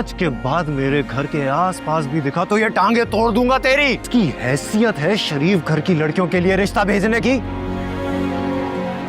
आज के बाद मेरे घर के आसपास भी दिखा तो ये टांगे तोड़ दूंगा तेरी। इसकी हैसियत है शरीफ घर की लड़कियों के लिए रिश्ता भेजने की।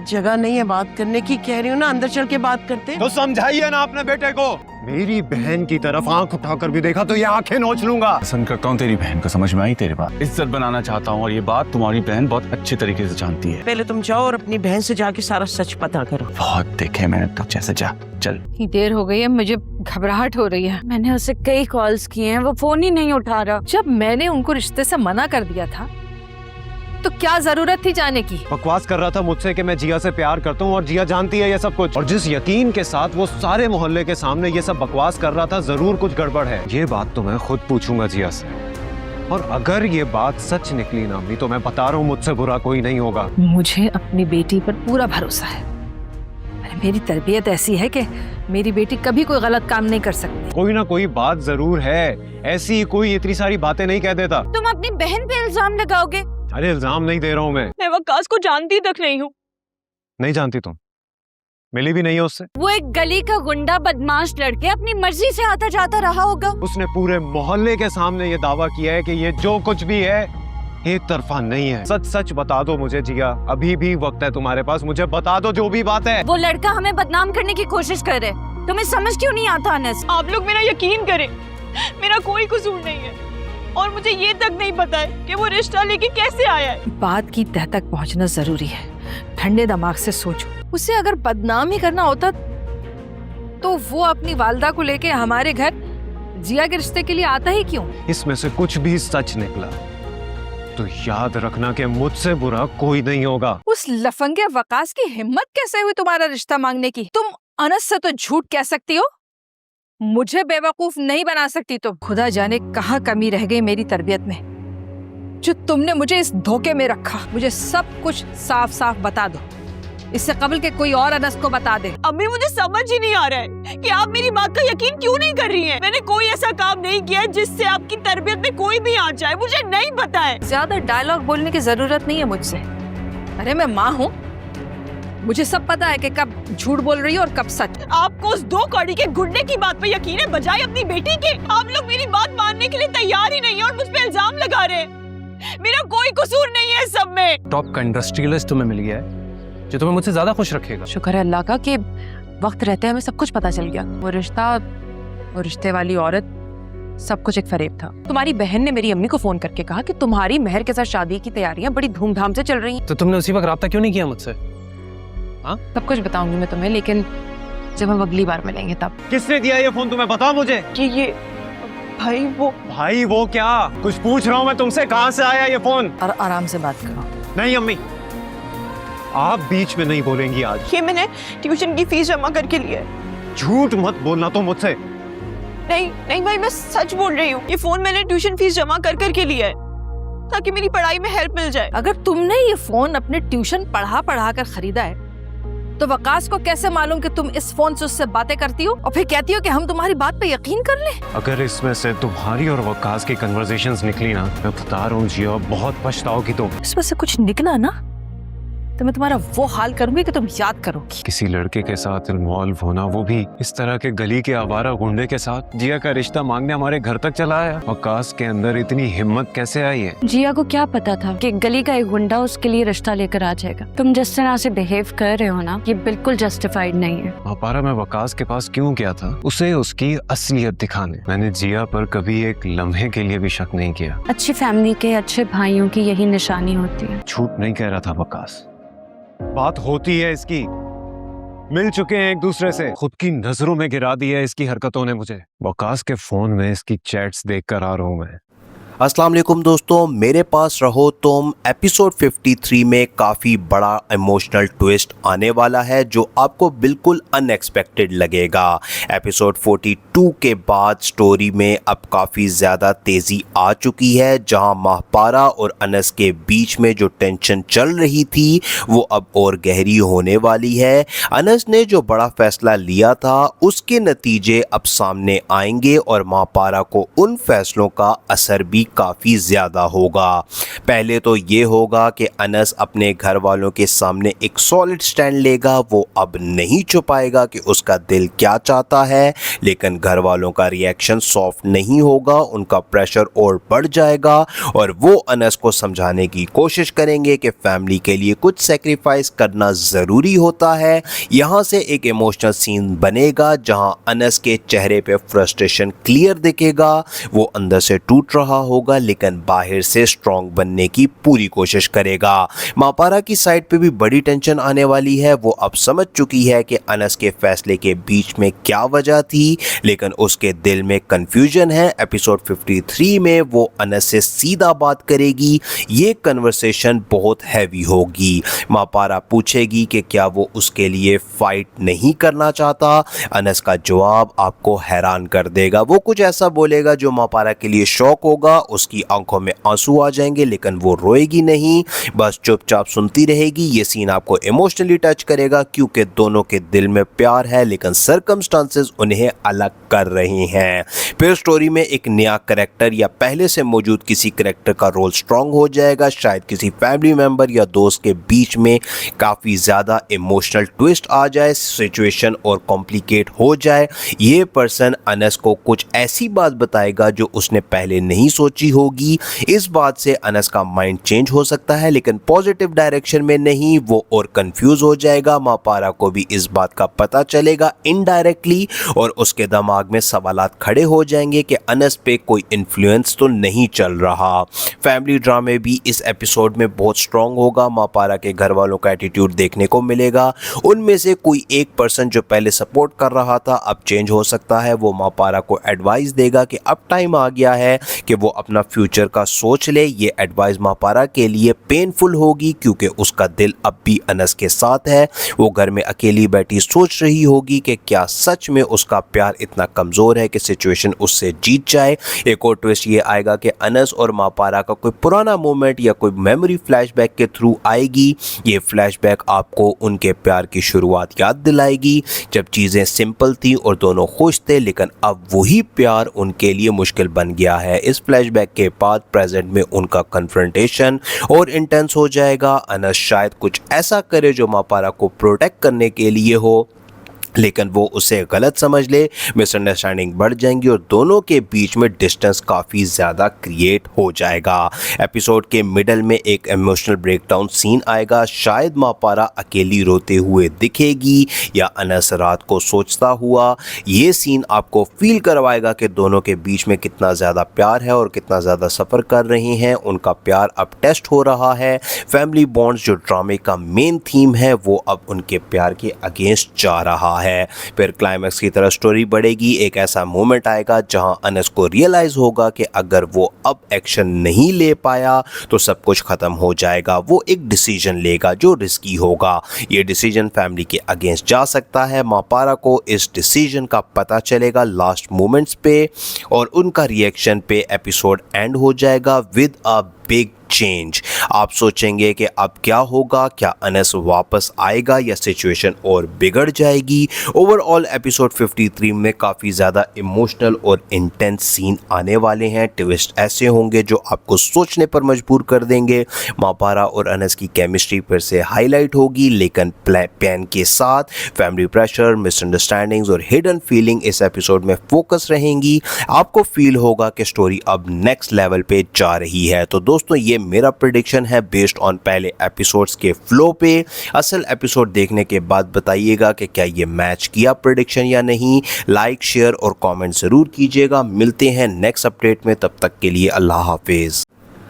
जगह नहीं है बात करने की, कह रही हूँ ना अंदर चल के बात करते। तो समझाइए ना अपने बेटे को। मेरी बहन की तरफ आंख उठाकर भी देखा तो ये आंखें नोच लूंगा। पसंद करता हूँ तेरी बहन को, समझ में आई तेरी बात। इज्जत बनाना चाहता हूँ और ये बात तुम्हारी बहन बहुत अच्छे तरीके से जानती है। पहले तुम जाओ और अपनी बहन से जाके सारा सच पता करो। बहुत देखे मैंने तो, जैसे जा चल। इतनी देर हो गई है, मुझे घबराहट हो रही है। मैंने उसे कई कॉल्स किए हैं, वो फोन ही नहीं उठा रहा। जब मैंने उनको रिश्ते से मना कर दिया था तो क्या जरूरत थी जाने की। बकवास कर रहा था मुझसे कि मैं जिया से प्यार करता हूँ और जिया जानती है ये सब कुछ। और जिस यकीन के साथ वो सारे मोहल्ले के सामने ये सब बकवास कर रहा था, जरूर कुछ गड़बड़ है। ये बात तो मैं खुद पूछूंगा जिया से, और अगर ये बात सच निकली ना भी तो मैं बता रहा हूँ मुझसे बुरा कोई नहीं होगा। मुझे अपनी बेटी पर पूरा भरोसा है। मेरी तरबियत ऐसी है कि मेरी बेटी कभी कोई गलत काम नहीं कर सकती। कोई ना कोई बात जरूर है, ऐसी कोई इतनी सारी बातें नहीं कह देता। तुम अपनी बहन पे इल्जाम लगाओगे? अरे इल्जाम नहीं दे रहा हूँ मैं वकास को जानती तक नहीं हूँ। नहीं जानती तुम? मिली भी नहीं है उससे? वो एक गली का गुंडा बदमाश लड़के अपनी मर्जी से आता जाता रहा होगा। उसने पूरे मोहल्ले के सामने ये दावा किया है कि ये जो कुछ भी है एक तरफा नहीं है। सच सच बता दो मुझे जिया, अभी भी वक्त है तुम्हारे पास, मुझे बता दो जो भी बात है। वो लड़का हमें बदनाम करने की कोशिश कर रहे, तुम्हें समझ क्यों नहीं आता अनस? आप लोग मेरा यकीन करें, मेरा कोई कसूर नहीं है और मुझे ये तक नहीं पता है कि वो रिश्ता लेके कैसे आया है। बात की तह तक पहुंचना जरूरी है। ठंडे दिमाग से सोचो, उसे अगर बदनाम ही करना होता तो वो अपनी वालदा को लेके हमारे घर जिया के रिश्ते के लिए आता ही क्यों? इसमें से कुछ भी सच निकला तो याद रखना कि मुझसे बुरा कोई नहीं होगा। उस लफंगे वकास की हिम्मत कैसे हुई तुम्हारा रिश्ता मांगने की? तुम अनस से तो झूठ कह सकती हो, मुझे बेवकूफ नहीं बना सकती। तो खुदा जाने कहाँ कमी रह गई मेरी तरबियत में जो तुमने मुझे इस धोखे में रखा। मुझे सब कुछ साफ साफ बता दो, इससे कबल के कोई और अनस को बता दे। अम्मी मुझे समझ ही नहीं आ रहा है कि आप मेरी बात का यकीन क्यों नहीं कर रही हैं। मैंने कोई ऐसा काम नहीं किया है जिससे आपकी तरबियत में कोई भी आ जाए, मुझे नहीं पता है। ज्यादा डायलॉग बोलने की जरूरत नहीं है मुझसे। अरे मैं माँ हूँ, मुझे सब पता है कि कब झूठ बोल रही हो और कब सच। आपको उस दो कौड़ी के गुंडे की बात पे यकीन है बजाय अपनी बेटी के। आप लोग मेरी बात मानने के लिए तैयार ही नहीं है और मुझ पे इल्जाम लगा रहे हैं। मेरा कोई कसूर नहीं है सब में। टॉप का इंडस्ट्रियलिस्ट तुम्हें मिल गया है जो तुम्हें मुझसे ज्यादा खुश रखेगा। शुक्र है अल्लाह का कि वक्त रहते हमें सब कुछ पता चल गया। वो रिश्ता, वो रिश्ते वाली औरत, सब कुछ एक फरेब था। तुम्हारी बहन ने मेरी अम्मी को फोन करके कहा कि तुम्हारी मेहर के साथ शादी की तैयारियां बड़ी धूमधाम से चल रही हैं। तो तुमने उसी वक्त रब्ता क्यों नहीं किया मुझसे? सब कुछ बताऊंगी मैं तुम्हें, लेकिन जब हम अगली बार मिलेंगे तब। किसने दिया ये फोन तुम्हें, बताओ मुझे। ये भाई वो क्या कुछ पूछ रहा हूँ मैं तुमसे, कहाँ से आया ये फोन? और आराम से बात करो। नहीं अम्मी, आप बीच में नहीं बोलेंगी आज। ये मैंने ट्यूशन की फीस जमा करके लिया है। झूठ मत बोलना तो मुझसे। नहीं भाई, मैं सच बोल रही हूँ। ये फोन मैंने ट्यूशन फीस जमा कर करके लिया है ताकि मेरी पढ़ाई में हेल्प मिल जाए। अगर तुमने ये फोन अपने ट्यूशन पढ़ा कर खरीदा है तो वकास को कैसे मालूम कि तुम इस फोन से उससे बातें करती हो और फिर कहती हो कि हम तुम्हारी बात पे यकीन कर लें? अगर इसमें से तुम्हारी और वकास की कन्वर्सेशंस निकली ना, मैं बता रहा हूँ जिया, बहुत पछताओगी तुम। इसमें से कुछ निकला ना तो मैं तुम्हारा वो हाल करूंगी कि तुम याद करोगी। किसी लड़के के साथ इन्वॉल्व होना, वो भी इस तरह के गली के आवारा गुंडे के साथ। जिया का रिश्ता मांगने हमारे घर तक चला आया। वकास के अंदर इतनी हिम्मत कैसे आई है? जिया को क्या पता था कि गली का एक गुंडा उसके लिए रिश्ता लेकर आ जाएगा। तुम जिस तरह से बिहेव कर रहे हो ना, ये बिल्कुल जस्टिफाइड नहीं है। अपारा, मैं वकास के पास क्यों गया था? उसे उसकी असलियत दिखाने। मैंने जिया पर कभी एक लम्हे के लिए भी शक नहीं किया। अच्छी फैमिली के अच्छे भाइयों की यही निशानी होती है। झूठ नहीं कह रहा था वकास, बात होती है इसकी। मिल चुके हैं एक दूसरे से, खुद की नजरों में गिरा दी है इसकी हरकतों ने मुझे। वकास के फोन में इसकी चैट्स देखकर आ रहा हूं मैं। अस्सलाम वालेकुम दोस्तों, मेरे पास रहो तुम एपिसोड 53 में काफ़ी बड़ा इमोशनल ट्विस्ट आने वाला है जो आपको बिल्कुल अनएक्सपेक्टेड लगेगा। एपिसोड 42 के बाद स्टोरी में अब काफ़ी ज़्यादा तेज़ी आ चुकी है, जहां महपारा और अनस के बीच में जो टेंशन चल रही थी वो अब और गहरी होने वाली है। अनस ने जो बड़ा फैसला लिया था उसके नतीजे अब सामने आएंगे और महपारा को उन फैसलों का असर भी काफ़ी ज़्यादा होगा। पहले तो ये होगा कि अनस अपने घर वालों के सामने एक सॉलिड स्टैंड लेगा, वो अब नहीं छुपाएगा कि उसका दिल क्या चाहता है, लेकिन घर वालों का रिएक्शन सॉफ्ट नहीं होगा, उनका प्रेशर और बढ़ जाएगा और वो अनस को समझाने की कोशिश करेंगे कि फैमिली के लिए कुछ सेक्रीफाइस करना ज़रूरी होता है। यहाँ से एक इमोशनल सीन बनेगा जहाँ अनस के चेहरे पे फ्रस्ट्रेशन क्लियर दिखेगा, वो अंदर से टूट रहा होगा लेकिन बाहर से स्ट्रॉन्ग बनने की पूरी कोशिश करेगा। मापारा की साइड पे भी बड़ी टेंशन आने वाली है, वो अब समझ चुकी है कि अनस के फैसले के बीच में क्या वजह थी, लेकिन उसके दिल में कंफ्यूजन है। एपिसोड 53 में वो अनस से सीधा बात करेगी, ये कन्वर्सेशन बहुत हैवी होगी। मापारा पूछेगी कि क्या वो उसके लिए फाइट नहीं करना चाहता। अनस का जवाब आपको हैरान कर देगा, वो कुछ ऐसा बोलेगा जो मापारा के लिए शॉक होगा, उसकी आंखों में आंसू आ जाएंगे लेकिन वो रोएगी नहीं, बस चुपचाप सुनती रहेगी। ये सीन आपको इमोशनली टच करेगा क्योंकि दोनों के दिल में प्यार है लेकिन सर्कमस्टांसेस उन्हें अलग कर रहे हैं। फिर स्टोरी में एक नया कैरेक्टर या पहले से मौजूद किसी कैरेक्टर का रोल स्ट्रॉन्ग हो जाएगा, शायद किसी फैमिली मेंबर या दोस्त के बीच में काफ़ी ज़्यादा इमोशनल ट्विस्ट आ जाए, सिचुएशन और कॉम्प्लिकेट हो जाए। ये पर्सन अनस को कुछ ऐसी बात बताएगा जो उसने पहले नहीं सोची होगी। इस बात से अनस का माइंड चेंज हो सकता है लेकिन पॉजिटिव डायरेक्शन में नहीं, वो और कंफ्यूज हो जाएगा। मापारा को भी इस बात का पता चलेगा इनडायरेक्टली और उसके दिमाग में सवालात खड़े हो जाएंगे कि अनस पे कोई इन्फ्लुएंस तो नहीं चल रहा। फैमिली ड्रामे भी इस एपिसोड में बहुत स्ट्रॉन्ग होगा। मापारा के घर वालों का एटीट्यूड देखने को मिलेगा, उनमें से कोई एक पर्सन जो पहले सपोर्ट कर रहा था अब चेंज हो सकता है। वो मापारा को एडवाइस देगा कि अब टाइम आ गया है कि वो अपना फ्यूचर का सोच ले। ये एडवाइस मापारा के लिए पेनफुल होगी क्योंकि उसका दिल अब भी अनस के साथ है। वो घर में अकेली बैठी सोच रही होगी कि क्या सच में उसका प्यार इतना कमज़ोर है कि सिचुएशन उससे जीत जाए। एक और ट्विस्ट ये आएगा कि अनस और मापारा का कोई पुराना मोमेंट या कोई मेमोरी फ्लैशबैक के थ्रू आएगी। ये फ्लैशबैक आपको उनके प्यार की शुरुआत याद दिलाएगी जब चीज़ें सिंपल थी और दोनों खुश थे, लेकिन अब वही प्यार उनके लिए मुश्किल बन गया है। इस फ्लैशबैक के बाद प्रेजेंट में उनका कन्फ्रंटेशन और इंटेंस हो जाएगा। अनस शायद कुछ ऐसा करे जो मापारा को प्रोटेक्ट करने के लिए हो, लेकिन वो उसे गलत समझ ले, मिसअंडरस्टैंडिंग बढ़ जाएंगी और दोनों के बीच में डिस्टेंस काफ़ी ज़्यादा क्रिएट हो जाएगा। एपिसोड के मिडल में एक इमोशनल ब्रेकडाउन सीन आएगा, शायद मापारा अकेली रोते हुए दिखेगी या अनस रात को सोचता हुआ। ये सीन आपको फील करवाएगा कि दोनों के बीच में कितना ज़्यादा प्यार है और कितना ज़्यादा सफ़र कर रहे हैं। उनका प्यार अब टेस्ट हो रहा है। फैमिली बॉन्ड्स जो ड्रामे का मेन थीम है वो अब उनके प्यार के अगेंस्ट जा रहा है। फिर क्लाइमैक्स की तरह स्टोरी बढ़ेगी। एक ऐसा मोमेंट आएगा जहां अनस को रियलाइज होगा कि अगर वो अब एक्शन नहीं ले पाया तो सब कुछ खत्म हो जाएगा। वो एक डिसीजन लेगा जो रिस्की होगा। ये डिसीजन फैमिली के अगेंस्ट जा सकता है। मापारा को इस डिसीजन का पता चलेगा लास्ट मोमेंट्स पे और उनका रिएक्शन पे एपिसोड एंड हो जाएगा विद अ बिग चेंज। आप सोचेंगे कि अब क्या होगा, क्या अनस वापस आएगा या सिचुएशन और बिगड़ जाएगी। ओवरऑल एपिसोड 53 में काफ़ी ज़्यादा इमोशनल और इंटेंस सीन आने वाले हैं। ट्विस्ट ऐसे होंगे जो आपको सोचने पर मजबूर कर देंगे। मापारा और अनस की केमिस्ट्री फिर से हाईलाइट होगी, लेकिन प्लान के साथ फैमिली प्रेशर, मिसअंडरस्टैंडिंग्स और हिडन फीलिंग इस एपिसोड में फोकस रहेंगी। आपको फील होगा कि स्टोरी अब नेक्स्ट लेवल पे जा रही है। तो दोस्तों ये मेरा प्रेडिक्शन है बेस्ड ऑन पहले एपिसोड्स के फ्लो पे। असल एपिसोड देखने के बाद बताइएगा कि क्या ये मैच किया प्रेडिक्शन या नहीं। लाइक, शेयर और कमेंट ज़रूर कीजिएगा। मिलते हैं नेक्स्ट अपडेट में, तब तक के लिए अल्लाह हाफिज़।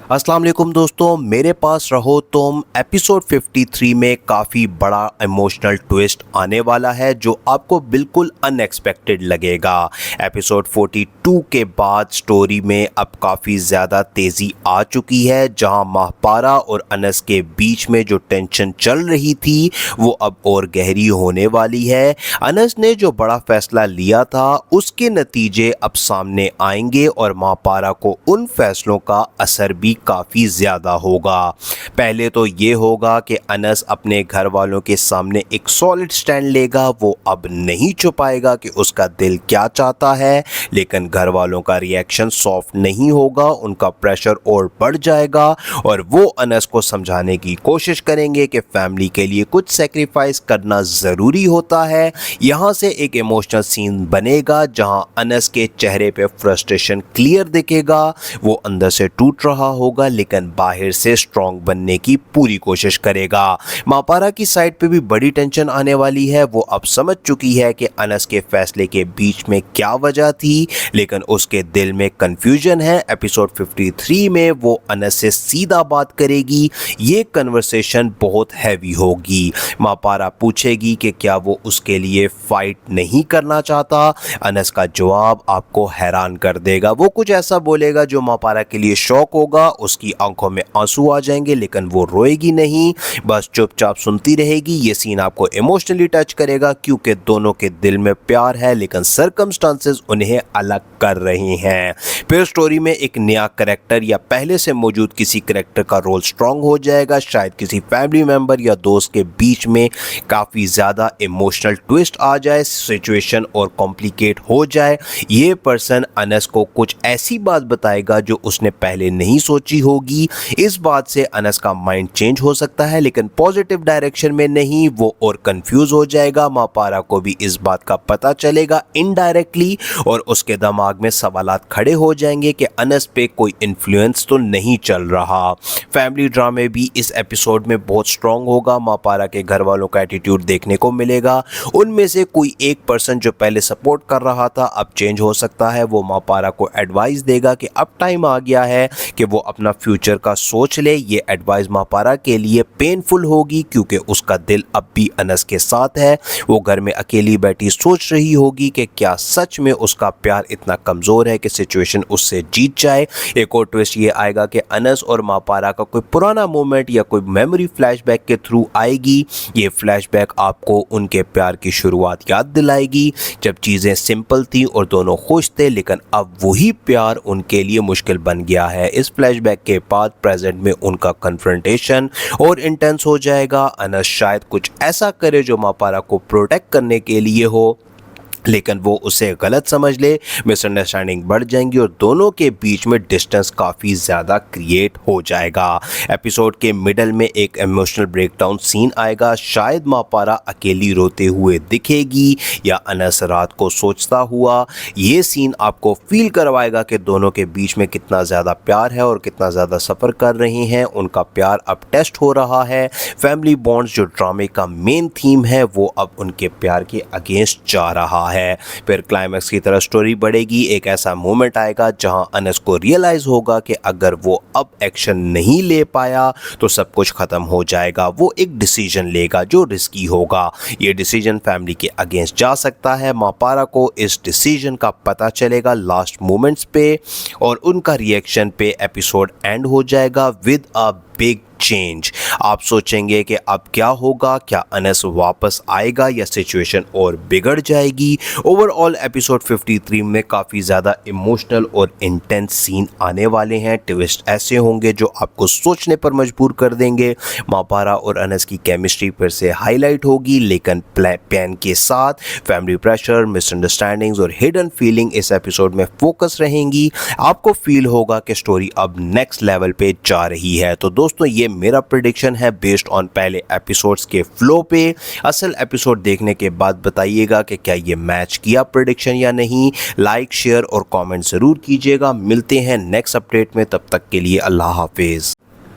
अस्सलाम वालेकुम दोस्तों, मेरे पास रहो तुम एपिसोड 53 में काफ़ी बड़ा इमोशनल ट्विस्ट आने वाला है जो आपको बिल्कुल अनएक्सपेक्टेड लगेगा। एपिसोड 42 के बाद स्टोरी में अब काफ़ी ज़्यादा तेज़ी आ चुकी है, जहां मापारा और अनस के बीच में जो टेंशन चल रही थी वो अब और गहरी होने वाली है। अनस ने जो बड़ा फैसला लिया था उसके नतीजे अब सामने आएंगे और मापारा को उन फैसलों का असर भी भी काफ़ी ज़्यादा होगा। पहले तो ये होगा कि अनस अपने घर वालों के सामने एक सॉलिड स्टैंड लेगा, वो अब नहीं छुपाएगा कि उसका दिल क्या चाहता है, लेकिन घर वालों का रिएक्शन सॉफ्ट नहीं होगा, उनका प्रेशर और बढ़ जाएगा और वो अनस को समझाने की कोशिश करेंगे कि फैमिली के लिए कुछ सेक्रीफाइस करना ज़रूरी होता है। यहाँ से एक इमोशनल सीन बनेगा जहाँ अनस के चेहरे पे फ्रस्ट्रेशन क्लियर दिखेगा, वो अंदर से टूट रहा होगा लेकिन बाहर से स्ट्रॉन्ग बनने की पूरी कोशिश करेगा। मापारा की साइड पे भी बड़ी टेंशन आने वाली है, वो अब समझ चुकी है कि अनस के फैसले के बीच में क्या वजह थी, लेकिन उसके दिल में कंफ्यूजन है। एपिसोड 53 में वो अनस से सीधा बात करेगी, ये कन्वर्सेशन बहुत हैवी होगी। मापारा पूछेगी कि क्या वो उसके लिए फाइट नहीं करना चाहता। अनस का जवाब आपको हैरान कर देगा, वो कुछ ऐसा बोलेगा जो मापारा के लिए शॉक होगा, उसकी आंखों में आंसू आ जाएंगे लेकिन वो रोएगी नहीं, बस चुपचाप सुनती रहेगी। ये सीन आपको इमोशनली टच करेगा क्योंकि दोनों के दिल में प्यार है लेकिन सर्कमस्टांसेस उन्हें अलग कर रहे हैं। फिर स्टोरी में एक नया कैरेक्टर या पहले से मौजूद किसी कैरेक्टर का रोल स्ट्रॉन्ग हो जाएगा, शायद किसी फैमिली मेंबर या दोस्त के बीच में काफ़ी ज़्यादा इमोशनल ट्विस्ट आ जाए, सिचुएशन और कॉम्प्लिकेट हो जाए। ये पर्सन अनस को कुछ ऐसी बात बताएगा जो उसने पहले नहीं सोची होगी। इस बात से अनस का माइंड चेंज हो सकता है लेकिन पॉजिटिव डायरेक्शन में नहीं, वो और कंफ्यूज हो जाएगा। मापारा को भी इस बात का पता चलेगा इनडायरेक्टली और उसके दिमाग में सवालात खड़े हो जाएंगे कि अनस पे कोई इन्फ्लुएंस तो नहीं चल रहा। फैमिली ड्रामे भी इस एपिसोड में बहुत स्ट्रॉन्ग होगा। मापारा के घर वालों का एटीट्यूड देखने को मिलेगा, उनमें से कोई एक पर्सन जो पहले सपोर्ट कर रहा था अब चेंज हो सकता है। वो मापारा को एडवाइस देगा कि अब टाइम आ गया है कि वो अपना फ्यूचर का सोच ले। ये एडवाइस मापारा के लिए पेनफुल होगी क्योंकि उसका दिल अब भी अनस के साथ है। वो घर में अकेली बैठी सोच रही होगी कि क्या सच में उसका प्यार इतना कमज़ोर है कि सिचुएशन उससे जीत जाए। एक और ट्विस्ट ये आएगा कि अनस और मापारा का कोई पुराना मोमेंट या कोई मेमोरी फ्लैशबैक के थ्रू आएगी। ये फ्लैशबैक आपको उनके प्यार की शुरुआत याद दिलाएगी जब चीज़ें सिंपल थी और दोनों खुश थे, लेकिन अब वही प्यार उनके लिए मुश्किल बन गया है। इस फ्लैशबैक के बाद प्रेजेंट में उनका कन्फ्रंटेशन और इंटेंस हो जाएगा। अनस शायद कुछ ऐसा करे जो मापारा को प्रोटेक्ट करने के लिए हो, लेकिन वो उसे गलत समझ ले, मिसअंडरस्टैंडिंग बढ़ जाएंगी और दोनों के बीच में डिस्टेंस काफ़ी ज़्यादा क्रिएट हो जाएगा। एपिसोड के मिडल में एक इमोशनल ब्रेकडाउन सीन आएगा, शायद मापारा अकेली रोते हुए दिखेगी या अनस रात को सोचता हुआ। ये सीन आपको फील करवाएगा कि दोनों के बीच में कितना ज़्यादा प्यार है और कितना ज़्यादा सफ़र कर रहे हैं। उनका प्यार अब टेस्ट हो रहा है। फैमिली बॉन्ड्स जो ड्रामे का मेन थीम है वो अब उनके प्यार के अगेंस्ट जा रहा है। फिर क्लाइमैक्स की तरह स्टोरी बढ़ेगी। एक ऐसा मोमेंट आएगा जहां अनस को रियलाइज होगा कि अगर वो अब एक्शन नहीं ले पाया तो सब कुछ खत्म हो जाएगा। वो एक डिसीजन लेगा जो रिस्की होगा। ये डिसीजन फैमिली के अगेंस्ट जा सकता है। मापारा को इस डिसीजन का पता चलेगा लास्ट मोमेंट्स पे और उनका रिएक्शन पे एपिसोड एंड हो जाएगा विद अ बिग चेंज। आप सोचेंगे कि अब क्या होगा, क्या अनस वापस आएगा या सिचुएशन और बिगड़ जाएगी। ओवरऑल एपिसोड 53 में काफ़ी ज़्यादा इमोशनल और इंटेंस सीन आने वाले हैं। ट्विस्ट ऐसे होंगे जो आपको सोचने पर मजबूर कर देंगे। मापारा और अनस की केमिस्ट्री फिर से हाईलाइट होगी, लेकिन प्लान के साथ फैमिली प्रेशर, मिसअंडरस्टैंडिंग्स और हिडन फीलिंग इस एपिसोड में फोकस रहेंगी। आपको फील होगा कि स्टोरी अब नेक्स्ट लेवल पे जा रही है। तो दोस्तों ये मेरा प्रेडिक्शन है बेस्ड ऑन पहले एपिसोड्स के फ्लो पे। असल एपिसोड देखने के बाद बताइएगा कि क्या ये मैच किया प्रेडिक्शन या नहीं। लाइक, शेयर और कमेंट ज़रूर कीजिएगा। मिलते हैं नेक्स्ट अपडेट में, तब तक के लिए अल्लाह हाफिज़।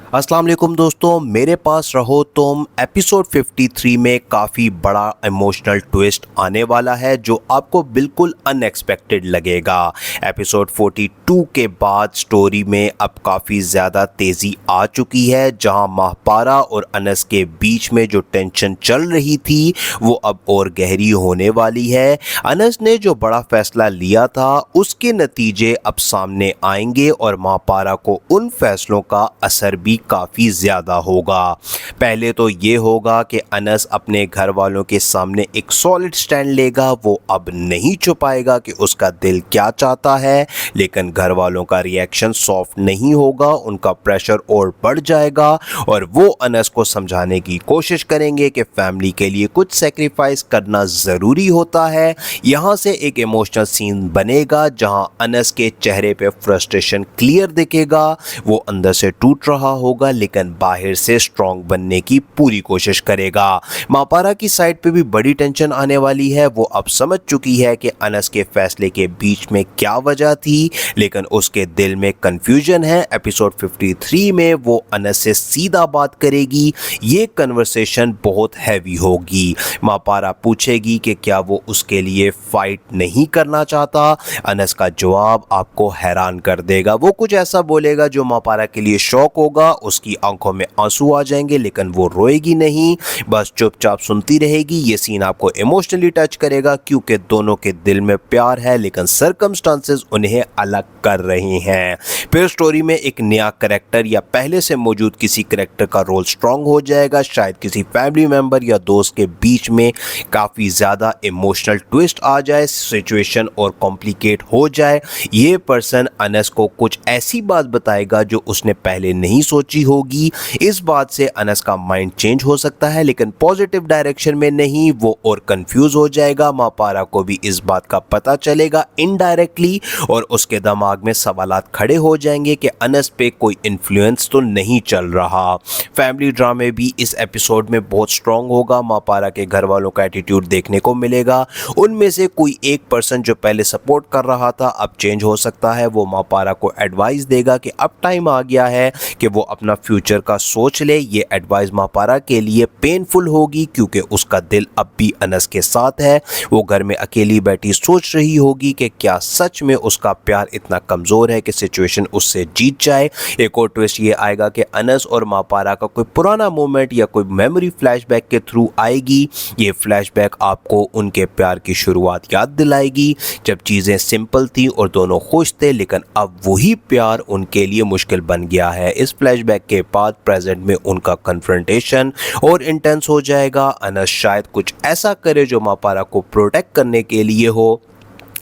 अस्सलाम वालेकुम दोस्तों, मेरे पास रहो तुम एपिसोड 53 में काफ़ी बड़ा इमोशनल ट्विस्ट आने वाला है जो आपको बिल्कुल अनएक्सपेक्टेड लगेगा। एपिसोड 42 के बाद स्टोरी में अब काफ़ी ज़्यादा तेज़ी आ चुकी है, जहां मापारा और अनस के बीच में जो टेंशन चल रही थी वो अब और गहरी होने वाली है। अनस ने जो बड़ा फैसला लिया था उसके नतीजे अब सामने आएंगे और मापारा को उन फैसलों का असर भी भी काफ़ी ज़्यादा होगा। पहले तो ये होगा कि अनस अपने घर वालों के सामने एक सॉलिड स्टैंड लेगा, वो अब नहीं छुपाएगा कि उसका दिल क्या चाहता है, लेकिन घर वालों का रिएक्शन सॉफ्ट नहीं होगा, उनका प्रेशर और बढ़ जाएगा और वो अनस को समझाने की कोशिश करेंगे कि फैमिली के लिए कुछ सेक्रीफाइस करना ज़रूरी होता है। यहाँ से एक इमोशनल सीन बनेगा जहाँ अनस के चेहरे पे फ्रस्ट्रेशन क्लियर दिखेगा, वो अंदर से टूट रहा होगा लेकिन बाहर से स्ट्रॉन्ग बनने की पूरी कोशिश करेगा। मापारा की साइड पे भी बड़ी टेंशन आने वाली है, वो अब समझ चुकी है कि अनस के फैसले के बीच में क्या वजह थी, लेकिन उसके दिल में कंफ्यूजन है। एपिसोड 53 में वो अनस से सीधा बात करेगी, ये कन्वर्सेशन बहुत हैवी होगी। मापारा पूछेगी कि क्या वो उसके लिए फाइट नहीं करना चाहता। अनस का जवाब आपको हैरान कर देगा, वो कुछ ऐसा बोलेगा जो मापारा के लिए शॉक होगा, उसकी आंखों में आंसू आ जाएंगे लेकिन वो रोएगी नहीं, बस चुपचाप सुनती रहेगी। ये सीन आपको इमोशनली टच करेगा क्योंकि दोनों के दिल में प्यार है लेकिन सर्कमस्टांसेस उन्हें अलग कर रहे हैं। फिर स्टोरी में एक नया कैरेक्टर या पहले से मौजूद किसी कैरेक्टर का रोल स्ट्रॉन्ग हो जाएगा, शायद किसी फैमिली मेंबर या दोस्त के बीच में काफ़ी ज़्यादा इमोशनल ट्विस्ट आ जाए, सिचुएशन और कॉम्प्लिकेट हो जाए। ये पर्सन अनस को कुछ ऐसी बात बताएगा जो उसने पहले नहीं सोची होगी। इस बात से अनस का माइंड चेंज हो सकता है लेकिन पॉजिटिव डायरेक्शन में नहीं, वो और कंफ्यूज हो जाएगा। मापारा को भी इस बात का पता चलेगा इनडायरेक्टली और उसके दिमाग में सवालात खड़े हो जाएंगे कि अनस पे कोई इन्फ्लुएंस तो नहीं चल रहा। फैमिली ड्रामे भी इस एपिसोड में बहुत स्ट्रॉन्ग होगा। मापारा के घर वालों का एटीट्यूड देखने को मिलेगा, उनमें से कोई एक पर्सन जो पहले सपोर्ट कर रहा था अब चेंज हो सकता है। वो मापारा को एडवाइस देगा कि अब टाइम आ गया है कि वो अपना फ्यूचर का सोच ले। ये एडवाइस मापारा के लिए पेनफुल होगी क्योंकि उसका दिल अब भी अनस के साथ है। वो घर में अकेली बैठी सोच रही होगी कि क्या सच में उसका प्यार इतना कमज़ोर है कि सिचुएशन उससे जीत जाए। एक और ट्विस्ट ये आएगा कि अनस और मापारा का कोई पुराना मोमेंट या कोई मेमोरी फ्लैशबैक के थ्रू आएगी। ये फ्लैशबैक आपको उनके प्यार की शुरुआत याद दिलाएगी जब चीज़ें सिंपल थी और दोनों खुश थे, लेकिन अब वही प्यार उनके लिए मुश्किल बन गया है। इस फ्लैशबैक के बाद प्रेजेंट में उनका कन्फ्रंटेशन और इंटेंस हो जाएगा। अनस शायद कुछ ऐसा करे जो मापारा को प्रोटेक्ट करने के लिए हो,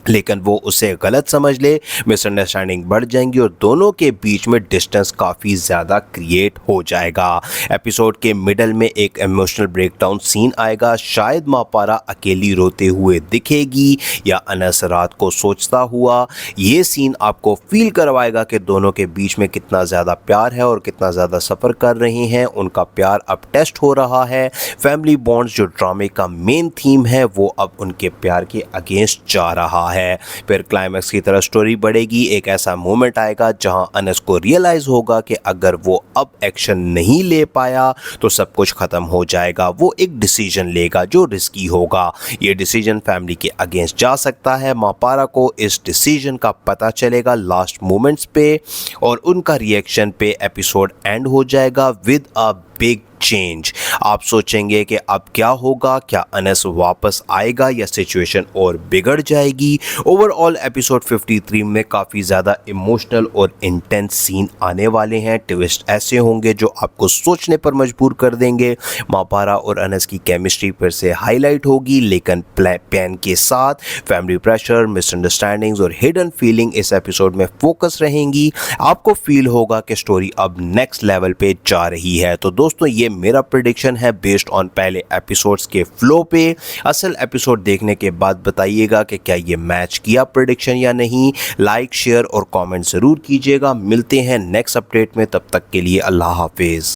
लेकिन वो उसे गलत समझ ले, मिसअंडरस्टैंडिंग बढ़ जाएंगी और दोनों के बीच में डिस्टेंस काफ़ी ज़्यादा क्रिएट हो जाएगा। एपिसोड के मिडल में एक इमोशनल ब्रेकडाउन सीन आएगा, शायद मापारा अकेली रोते हुए दिखेगी या अनस रात को सोचता हुआ। ये सीन आपको फील करवाएगा कि दोनों के बीच में कितना ज़्यादा प्यार है और कितना ज़्यादा सफ़र कर रहे हैं। उनका प्यार अब टेस्ट हो रहा है। फैमिली बॉन्ड्स जो ड्रामे का मेन थीम है वो अब उनके प्यार के अगेंस्ट जा रहा है। फिर क्लाइमैक्स की तरह स्टोरी बढ़ेगी। एक ऐसा मोमेंट आएगा जहां अनस को रियलाइज होगा कि अगर वो अब एक्शन नहीं ले पाया तो सब कुछ खत्म हो जाएगा। वो एक डिसीजन लेगा जो रिस्की होगा। ये डिसीजन फैमिली के अगेंस्ट जा सकता है। मापारा को इस डिसीजन का पता चलेगा लास्ट मोमेंट्स पे और उनका रिएक्शन पे एपिसोड एंड हो जाएगा विद अ बिग चेंज। आप सोचेंगे कि अब क्या होगा, क्या अनस वापस आएगा या सिचुएशन और बिगड़ जाएगी। ओवरऑल एपिसोड 53 में काफ़ी ज़्यादा इमोशनल और इंटेंस सीन आने वाले हैं। ट्विस्ट ऐसे होंगे जो आपको सोचने पर मजबूर कर देंगे। मापारा और अनस की केमिस्ट्री फिर से हाईलाइट होगी, लेकिन पेन के साथ फैमिली प्रेशर, मिसअंडरस्टैंडिंग्स और हिडन फीलिंग इस एपिसोड में फोकस रहेंगी। आपको फील होगा कि स्टोरी अब नेक्स्ट लेवल पे जा रही है। तो दोस्तों ये मेरा प्रेडिक्शन है बेस्ड ऑन पहले एपिसोड्स के फ्लो पे। असल एपिसोड देखने के बाद बताइएगा कि क्या ये मैच किया प्रेडिक्शन या नहीं। लाइक, शेयर और कमेंट ज़रूर कीजिएगा। मिलते हैं नेक्स्ट अपडेट में, तब तक के लिए अल्लाह हाफिज़।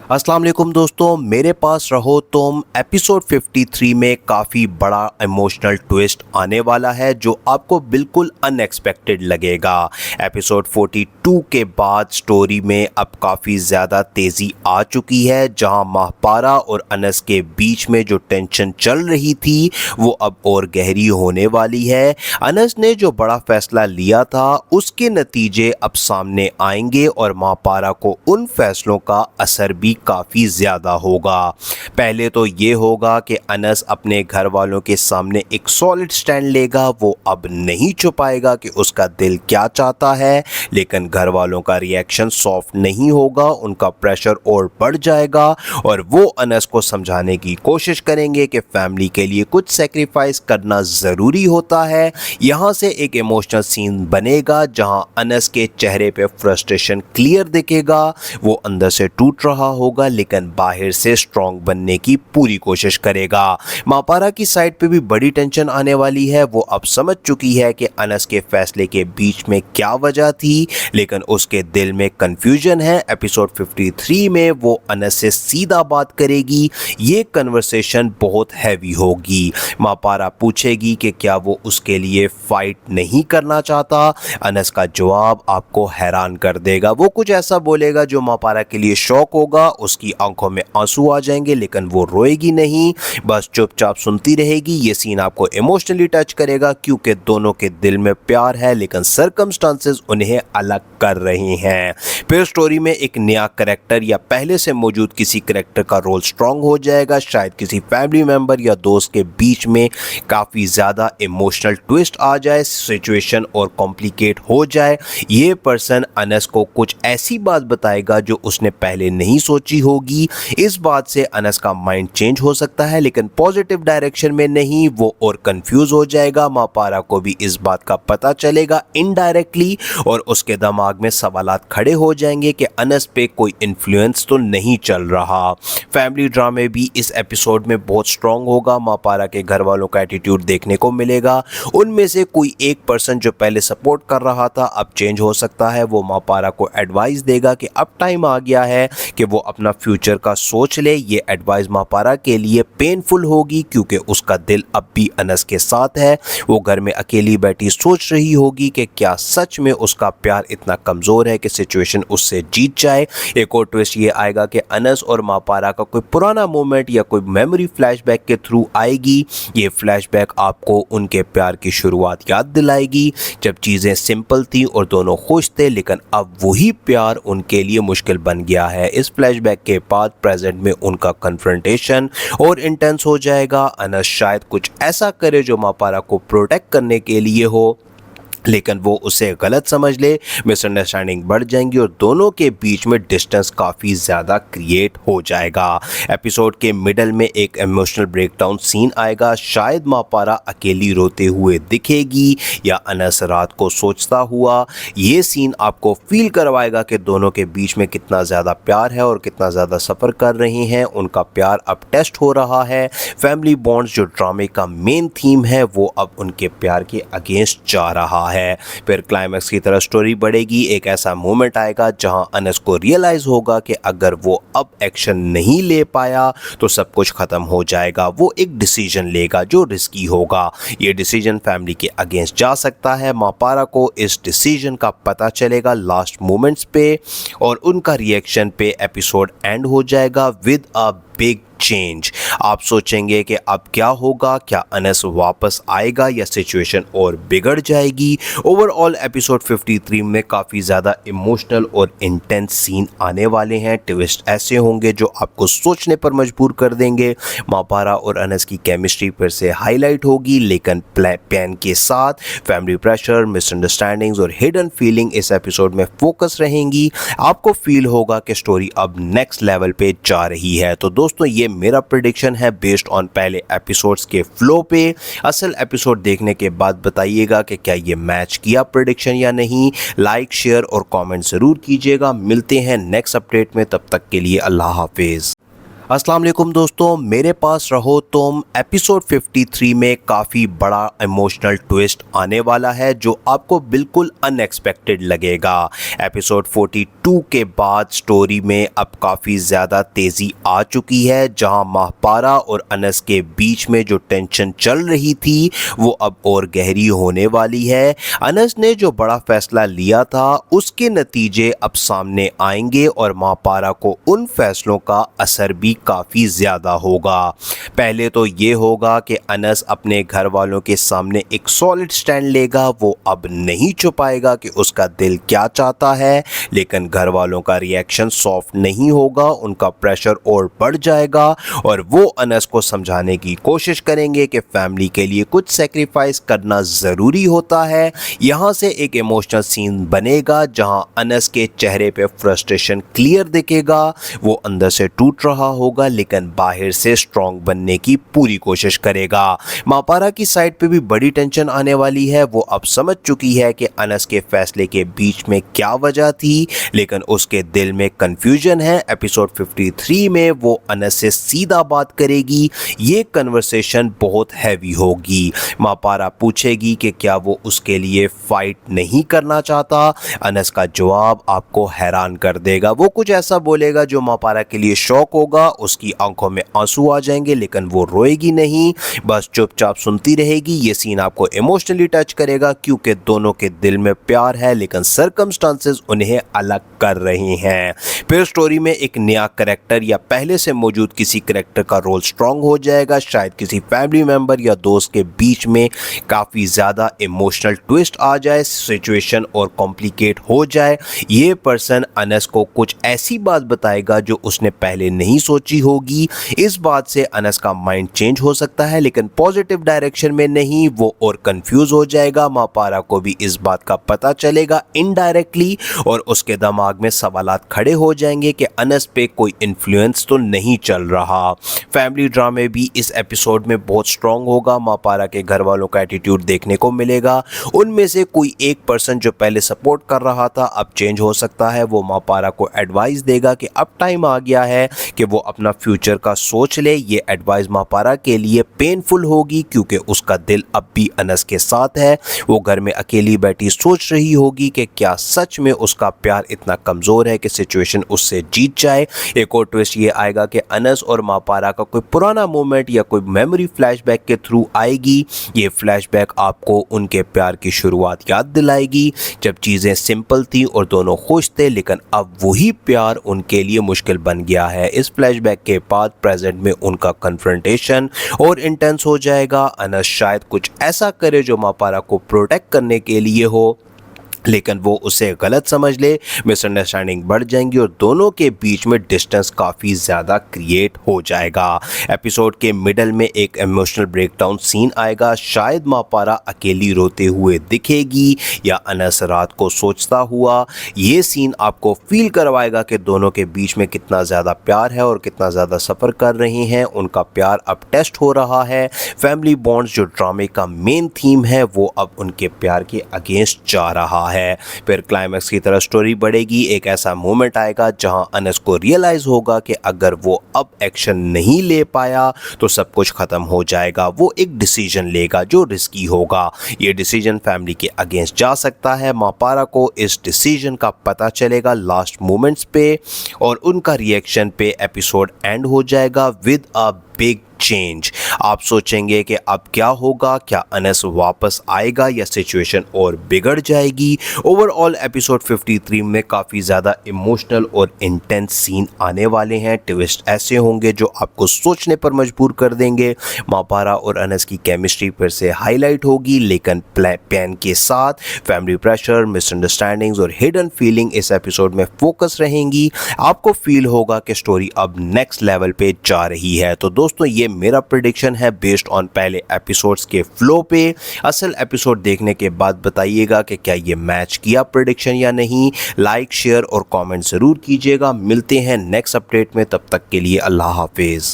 अस्सलाम वालेकुम दोस्तों, मेरे पास रहो तुम एपिसोड 53 में काफ़ी बड़ा इमोशनल ट्विस्ट आने वाला है जो आपको बिल्कुल अनएक्सपेक्टेड लगेगा। एपिसोड 42 के बाद स्टोरी में अब काफ़ी ज़्यादा तेज़ी आ चुकी है, जहां मापारा और अनस के बीच में जो टेंशन चल रही थी वो अब और गहरी होने वाली है। अनस ने जो बड़ा फैसला लिया था उसके नतीजे अब सामने आएंगे और मापारा को उन फैसलों का असर भी भी काफ़ी ज़्यादा होगा। पहले तो ये होगा कि अनस अपने घर वालों के सामने एक सॉलिड स्टैंड लेगा, वो अब नहीं छुपाएगा कि उसका दिल क्या चाहता है, लेकिन घर वालों का रिएक्शन सॉफ्ट नहीं होगा, उनका प्रेशर और बढ़ जाएगा और वो अनस को समझाने की कोशिश करेंगे कि फैमिली के लिए कुछ सेक्रीफाइस करना ज़रूरी होता है। यहाँ से एक इमोशनल सीन बनेगा जहाँ अनस के चेहरे पे फ्रस्ट्रेशन क्लियर दिखेगा, वो अंदर से टूट रहा होगा लेकिन बाहर से स्ट्रॉन्ग बनने की पूरी कोशिश करेगा। मापारा की साइड पे भी बड़ी टेंशन आने वाली है, वो अब समझ चुकी है कि अनस के फैसले के बीच में क्या वजह थी, लेकिन उसके दिल में कंफ्यूजन है। एपिसोड 53 में वो अनस से सीधा बात करेगी, ये कन्वर्सेशन बहुत हैवी होगी। मापारा पूछेगी कि क्या वो उसके लिए फाइट नहीं करना चाहता। अनस का जवाब आपको हैरान कर देगा, वो कुछ ऐसा बोलेगा जो मापारा के लिए शॉक होगा, उसकी आंखों में आंसू आ जाएंगे लेकिन वो रोएगी नहीं, बस चुपचाप सुनती रहेगी। ये सीन आपको इमोशनली टच करेगा क्योंकि दोनों के दिल में प्यार है लेकिन सर्कमस्टांसेस उन्हें अलग कर रहे हैं। फिर स्टोरी में एक नया कैरेक्टर या पहले से मौजूद किसी कैरेक्टर का रोल स्ट्रॉन्ग हो जाएगा, शायद किसी फैमिली मेंबर या दोस्त के बीच में काफ़ी ज़्यादा इमोशनल ट्विस्ट आ जाए, सिचुएशन और कॉम्प्लिकेट हो जाए। ये पर्सन अनस को कुछ ऐसी बात बताएगा जो उसने पहले नहीं सोची होगी। इस बात से अनस का माइंड चेंज हो सकता है लेकिन पॉजिटिव डायरेक्शन में नहीं, वो और कंफ्यूज हो जाएगा। मापारा को भी इस बात का पता चलेगा इनडायरेक्टली और उसके दिमाग में सवालात खड़े हो जाएंगे कि अनस पे कोई इन्फ्लुएंस तो नहीं चल रहा। फैमिली ड्रामे भी इस एपिसोड में बहुत स्ट्रॉन्ग होगा। मापारा के घर वालों का एटीट्यूड देखने को मिलेगा, उनमें से कोई एक पर्सन जो पहले सपोर्ट कर रहा था अब चेंज हो सकता है। वो मापारा को एडवाइस देगा कि अब टाइम आ गया है कि वो अपना फ्यूचर का सोच ले। ये एडवाइस मापारा के लिए पेनफुल होगी क्योंकि उसका दिल अब भी अनस के साथ है। वो घर में अकेली बैठी सोच रही होगी कि क्या सच में उसका प्यार इतना कमज़ोर है कि सिचुएशन उससे जीत जाए। एक और ट्विस्ट ये आएगा कि अनस और मापारा का कोई पुराना मोमेंट या कोई मेमोरी फ्लैशबैक के थ्रू आएगी। ये फ्लैशबैक आपको उनके प्यार की शुरुआत याद दिलाएगी जब चीज़ें सिंपल थी और दोनों खुश थे, लेकिन अब वही प्यार उनके लिए मुश्किल बन गया है। इस फ्लैशबैक के बाद प्रेजेंट में उनका कन्फ्रंटेशन और इंटेंस हो जाएगा। अनस शायद कुछ ऐसा करे जो मापारा को प्रोटेक्ट करने के लिए हो, लेकिन वो उसे गलत समझ ले, मिसअंडरस्टैंडिंग बढ़ जाएंगी और दोनों के बीच में डिस्टेंस काफ़ी ज़्यादा क्रिएट हो जाएगा। एपिसोड के मिडल में एक इमोशनल ब्रेकडाउन सीन आएगा, शायद मापारा अकेली रोते हुए दिखेगी या अनस रात को सोचता हुआ। ये सीन आपको फील करवाएगा कि दोनों के बीच में कितना ज़्यादा प्यार है और कितना ज़्यादा सफ़र कर रहे हैं। उनका प्यार अब टेस्ट हो रहा है। फैमिली बॉन्ड्स जो ड्रामे का मेन थीम है वो अब उनके प्यार के अगेंस्ट जा रहा है। फिर क्लाइमैक्स की तरह स्टोरी बढ़ेगी। एक ऐसा मोमेंट आएगा जहां अनस को रियलाइज होगा कि अगर वो अब एक्शन नहीं ले पाया तो सब कुछ खत्म हो जाएगा। वो एक डिसीजन लेगा जो रिस्की होगा। ये डिसीजन फैमिली के अगेंस्ट जा सकता है। मापारा को इस डिसीजन का पता चलेगा लास्ट मोमेंट्स पे और उनका रिएक्शन पे एपिसोड एंड हो जाएगा विद अ बिग चेंज। आप सोचेंगे कि अब क्या होगा, क्या अनस वापस आएगा या सिचुएशन और बिगड़ जाएगी। ओवरऑल एपिसोड 53 में काफ़ी ज़्यादा इमोशनल और इंटेंस सीन आने वाले हैं। ट्विस्ट ऐसे होंगे जो आपको सोचने पर मजबूर कर देंगे। मापारा और अनस की केमिस्ट्री फिर से हाईलाइट होगी, लेकिन प्लान के साथ फैमिली प्रेशर, मिसअंडरस्टैंडिंग्स और हिडन फीलिंग इस एपिसोड में फोकस रहेंगी। आपको फील होगा कि स्टोरी अब नेक्स्ट लेवल पे जा रही है। तो दोस्तों ये मेरा प्रेडिक्शन है बेस्ड ऑन पहले एपिसोड्स के फ्लो पे। असल एपिसोड देखने के बाद बताइएगा कि क्या ये मैच किया प्रेडिक्शन या नहीं। लाइक, शेयर और कमेंट ज़रूर कीजिएगा। मिलते हैं नेक्स्ट अपडेट में, तब तक के लिए अल्लाह हाफिज़। अस्सलाम वालेकुम दोस्तों, मेरे पास रहो तुम एपिसोड 53 में काफ़ी बड़ा इमोशनल ट्विस्ट आने वाला है जो आपको बिल्कुल अनएक्सपेक्टेड लगेगा। एपिसोड 42 के बाद स्टोरी में अब काफ़ी ज़्यादा तेज़ी आ चुकी है, जहां मापारा और अनस के बीच में जो टेंशन चल रही थी वो अब और गहरी होने वाली है। अनस ने जो बड़ा फैसला लिया था उसके नतीजे अब सामने आएंगे और मापारा को उन फैसलों का असर भी काफ़ी ज़्यादा होगा। पहले तो ये होगा कि अनस अपने घर वालों के सामने एक सॉलिड स्टैंड लेगा, वो अब नहीं छुपाएगा कि उसका दिल क्या चाहता है, लेकिन घर वालों का रिएक्शन सॉफ्ट नहीं होगा, उनका प्रेशर और बढ़ जाएगा और वो अनस को समझाने की कोशिश करेंगे कि फैमिली के लिए कुछ सेक्रीफाइस करना ज़रूरी होता है। यहाँ से एक इमोशनल सीन बनेगा जहाँ अनस के चेहरे पे फ्रस्ट्रेशन क्लियर दिखेगा, वो अंदर से टूट रहा होगा लेकिन बाहर से स्ट्रॉन्ग बनने की पूरी कोशिश करेगा। मापारा की साइड पे भी बड़ी टेंशन आने वाली है, वो अब समझ चुकी है कि अनस के फैसले के बीच में क्या वजह थी, लेकिन उसके दिल में कंफ्यूजन है। एपिसोड 53 में वो अनस से सीधा बात करेगी, ये कन्वर्सेशन बहुत हैवी होगी। मापारा पूछेगी कि क्या वो उसके लिए फाइट नहीं करना चाहता। अनस का जवाब आपको हैरान कर देगा, वो कुछ ऐसा बोलेगा जो मापारा के लिए शॉक होगा, उसकी आंखों में आंसू आ जाएंगे लेकिन वो रोएगी नहीं, बस चुपचाप सुनती रहेगी। ये सीन आपको इमोशनली टच करेगा क्योंकि दोनों के दिल में प्यार है लेकिन सर्कमस्टांसेस उन्हें अलग कर रहे हैं। फिर स्टोरी में एक नया कैरेक्टर या पहले से मौजूद किसी कैरेक्टर का रोल स्ट्रॉन्ग हो जाएगा, शायद किसी फैमिली मेंबर या दोस्त के बीच में काफ़ी ज़्यादा इमोशनल ट्विस्ट आ जाए, सिचुएशन और कॉम्प्लिकेट हो जाए। ये पर्सन अनस को कुछ ऐसी बात बताएगा जो उसने पहले नहीं सोची होगी। इस बात से अनस का माइंड चेंज हो सकता है लेकिन पॉजिटिव डायरेक्शन में नहीं, वो और कंफ्यूज हो जाएगा। मापारा को भी इस बात का पता चलेगा इनडायरेक्टली और उसके दिमाग में सवालात खड़े हो जाएंगे कि अनस पे कोई इन्फ्लुएंस तो नहीं चल रहा। फैमिली ड्रामे भी इस एपिसोड में बहुत स्ट्रॉन्ग होगा। मापारा के घर वालों का एटीट्यूड देखने को मिलेगा, उनमें से कोई एक पर्सन जो पहले सपोर्ट कर रहा था अब चेंज हो सकता है। वो मापारा को एडवाइस देगा कि अब टाइम आ गया है कि वो अपना फ्यूचर का सोच ले। ये एडवाइस मापारा के लिए पेनफुल होगी क्योंकि उसका दिल अब भी अनस के साथ है। वो घर में अकेली बैठी सोच रही होगी कि क्या सच में उसका प्यार इतना कमज़ोर है कि सिचुएशन उससे जीत जाए। एक और ट्विस्ट ये आएगा कि अनस और मापारा का कोई पुराना मोमेंट या कोई मेमोरी फ्लैशबैक के थ्रू आएगी। ये फ्लैशबैक आपको उनके प्यार की शुरुआत याद दिलाएगी जब चीज़ें सिंपल थी और दोनों खुश थे, लेकिन अब वही प्यार उनके लिए मुश्किल बन गया है। इस फ्लैशबैक के बाद प्रेजेंट में उनका कन्फ्रंटेशन और इंटेंस हो जाएगा। अनस शायद कुछ ऐसा करे जो मापारा को प्रोटेक्ट करने के लिए हो, लेकिन वो उसे गलत समझ ले, मिसअंडरस्टैंडिंग बढ़ जाएंगी और दोनों के बीच में डिस्टेंस काफ़ी ज़्यादा क्रिएट हो जाएगा। एपिसोड के मिडल में एक इमोशनल ब्रेकडाउन सीन आएगा, शायद मापारा अकेली रोते हुए दिखेगी या अनस रात को सोचता हुआ। ये सीन आपको फील करवाएगा कि दोनों के बीच में कितना ज़्यादा प्यार है और कितना ज़्यादा सफ़र कर रहे हैं। उनका प्यार अब टेस्ट हो रहा है। फैमिली बॉन्ड्स जो ड्रामे का मेन थीम है वो अब उनके प्यार के अगेंस्ट जा रहा है। फिर क्लाइमैक्स की तरह स्टोरी बढ़ेगी। एक ऐसा मोमेंट आएगा जहां अनस को रियलाइज होगा कि अगर वो अब एक्शन नहीं ले पाया तो सब कुछ खत्म हो जाएगा। वो एक डिसीजन लेगा जो रिस्की होगा। ये डिसीजन फैमिली के अगेंस्ट जा सकता है। मापारा को इस डिसीजन का पता चलेगा लास्ट मोमेंट्स पे और उनका रिएक्शन पे एपिसोड एंड हो जाएगा विद अ बिग चेंज। आप सोचेंगे कि अब क्या होगा, क्या अनस वापस आएगा या सिचुएशन और बिगड़ जाएगी। ओवरऑल एपिसोड 53 में काफ़ी ज़्यादा इमोशनल और इंटेंस सीन आने वाले हैं। ट्विस्ट ऐसे होंगे जो आपको सोचने पर मजबूर कर देंगे। मापारा और अनस की केमिस्ट्री फिर से हाईलाइट होगी, लेकिन प्लान के साथ फैमिली प्रेशर, मिसअंडरस्टैंडिंग्स और हिडन फीलिंग इस एपिसोड में फोकस रहेंगी। आपको फील होगा कि स्टोरी अब नेक्स्ट लेवल पे जा रही है। तो दोस्तों ये मेरा प्रेडिक्शन है बेस्ड ऑन पहले एपिसोड्स के फ्लो पे। असल एपिसोड देखने के बाद बताइएगा कि क्या ये मैच किया प्रेडिक्शन या नहीं। लाइक, शेयर और कमेंट ज़रूर कीजिएगा। मिलते हैं नेक्स्ट अपडेट में, तब तक के लिए अल्लाह हाफिज़।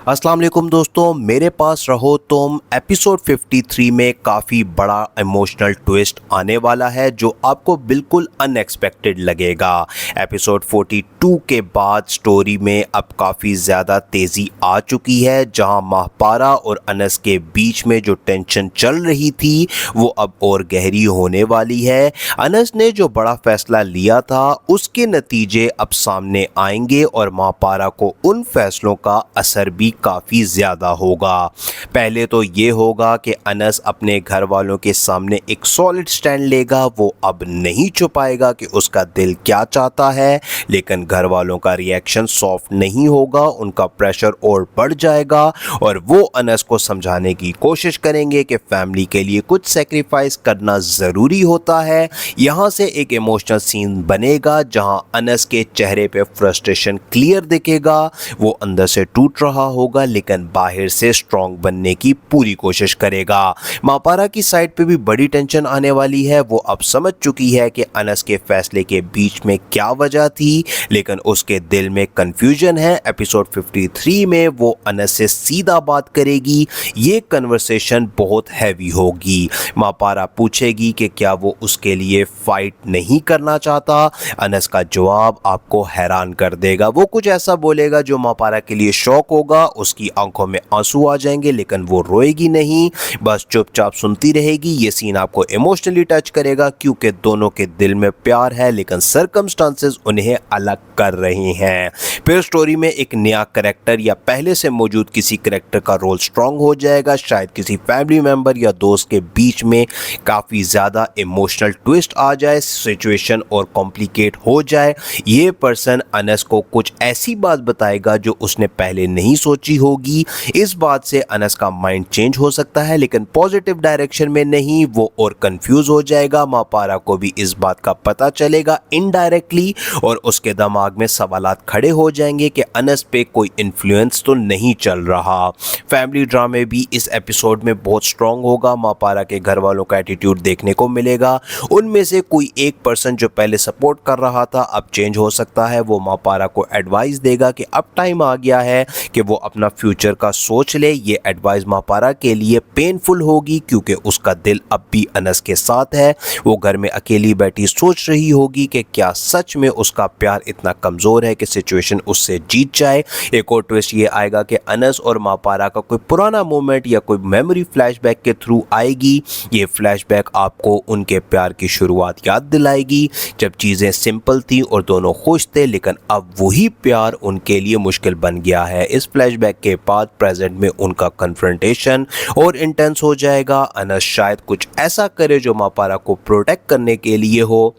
अस्सलाम वालेकुम दोस्तों, मेरे पास रहो तुम एपिसोड 53 में काफ़ी बड़ा इमोशनल ट्विस्ट आने वाला है जो आपको बिल्कुल अनएक्सपेक्टेड लगेगा। एपिसोड 42 के बाद स्टोरी में अब काफ़ी ज़्यादा तेज़ी आ चुकी है, जहां मापारा और अनस के बीच में जो टेंशन चल रही थी वो अब और गहरी होने वाली है। अनस ने जो बड़ा फैसला लिया था उसके नतीजे अब सामने आएंगे और मापारा को उन फैसलों का असर भी भी काफ़ी ज़्यादा होगा। पहले तो ये होगा कि अनस अपने घर वालों के सामने एक सॉलिड स्टैंड लेगा, वो अब नहीं छुपाएगा कि उसका दिल क्या चाहता है, लेकिन घर वालों का रिएक्शन सॉफ्ट नहीं होगा, उनका प्रेशर और बढ़ जाएगा और वो अनस को समझाने की कोशिश करेंगे कि फैमिली के लिए कुछ सेक्रीफाइस करना ज़रूरी होता है। यहाँ से एक इमोशनल सीन बनेगा जहाँ अनस के चेहरे पे फ्रस्ट्रेशन क्लियर दिखेगा, वो अंदर से टूट रहा होगा लेकिन बाहर से स्ट्रॉन्ग बनने की पूरी कोशिश करेगा। मापारा की साइड पे भी बड़ी टेंशन आने वाली है, वो अब समझ चुकी है कि अनस के फैसले के बीच में क्या वजह थी, लेकिन उसके दिल में कंफ्यूजन है। एपिसोड 53 में वो अनस से सीधा बात करेगी, ये कन्वर्सेशन बहुत हैवी होगी। मापारा पूछेगी कि क्या वो उसके लिए फाइट नहीं करना चाहता। अनस का जवाब आपको हैरान कर देगा, वो कुछ ऐसा बोलेगा जो मापारा के लिए शॉक होगा, उसकी आंखों में आंसू आ जाएंगे लेकिन वो रोएगी नहीं, बस चुपचाप सुनती रहेगी। ये सीन आपको इमोशनली टच करेगा क्योंकि दोनों के दिल में प्यार है लेकिन सर्कमस्टांसेस उन्हें अलग कर रहे हैं। फिर स्टोरी में एक नया कैरेक्टर या पहले से मौजूद किसी कैरेक्टर का रोल स्ट्रांग हो जाएगा, शायद किसी फैमिली मेंबर या दोस्त के बीच में काफ़ी ज़्यादा इमोशनल ट्विस्ट आ जाए, सिचुएशन और कॉम्प्लिकेट हो जाए। ये पर्सन अनस को कुछ ऐसी बात बताएगा जो उसने पहले नहीं सोची होगी। इस बात से अनस का माइंड चेंज हो सकता है लेकिन पॉजिटिव डायरेक्शन में नहीं, वो और कंफ्यूज हो जाएगा। मापारा को भी इस बात का पता चलेगा इनडायरेक्टली और उसके दिमाग में सवालात खड़े हो जाएंगे कि अनस पे कोई इन्फ्लुएंस तो नहीं चल रहा। फैमिली ड्रामे भी इस एपिसोड में बहुत स्ट्रांग होगा। मापारा के घर वालों का एटीट्यूड देखने को मिलेगा, उनमें से कोई एक पर्सन जो पहले सपोर्ट कर रहा था अब चेंज हो सकता है। वो मापारा को एडवाइस देगा कि अब टाइम आ गया है कि वो अपना फ्यूचर का सोच ले। ये एडवाइस मापारा के लिए पेनफुल होगी क्योंकि उसका दिल अब भी अनस के साथ है। वो घर में अकेली बैठी सोच रही होगी कि क्या सच में उसका प्यार इतना कमज़ोर है कि सिचुएशन उससे जीत जाए। एक और ट्विस्ट ये आएगा कि अनस और मापारा का कोई पुराना मोमेंट या कोई मेमोरी फ्लैशबैक के थ्रू आएगी। ये फ्लैशबैक आपको उनके प्यार की शुरुआत याद दिलाएगी जब चीज़ें सिंपल थी और दोनों खुश थे, लेकिन अब वही प्यार उनके लिए मुश्किल बन गया है। इस फ्लैशबैक के बाद प्रेजेंट में उनका कन्फ्रंटेशन और इंटेंस हो जाएगा। अनस शायद कुछ ऐसा करे जो मापारा को प्रोटेक्ट करने के लिए हो,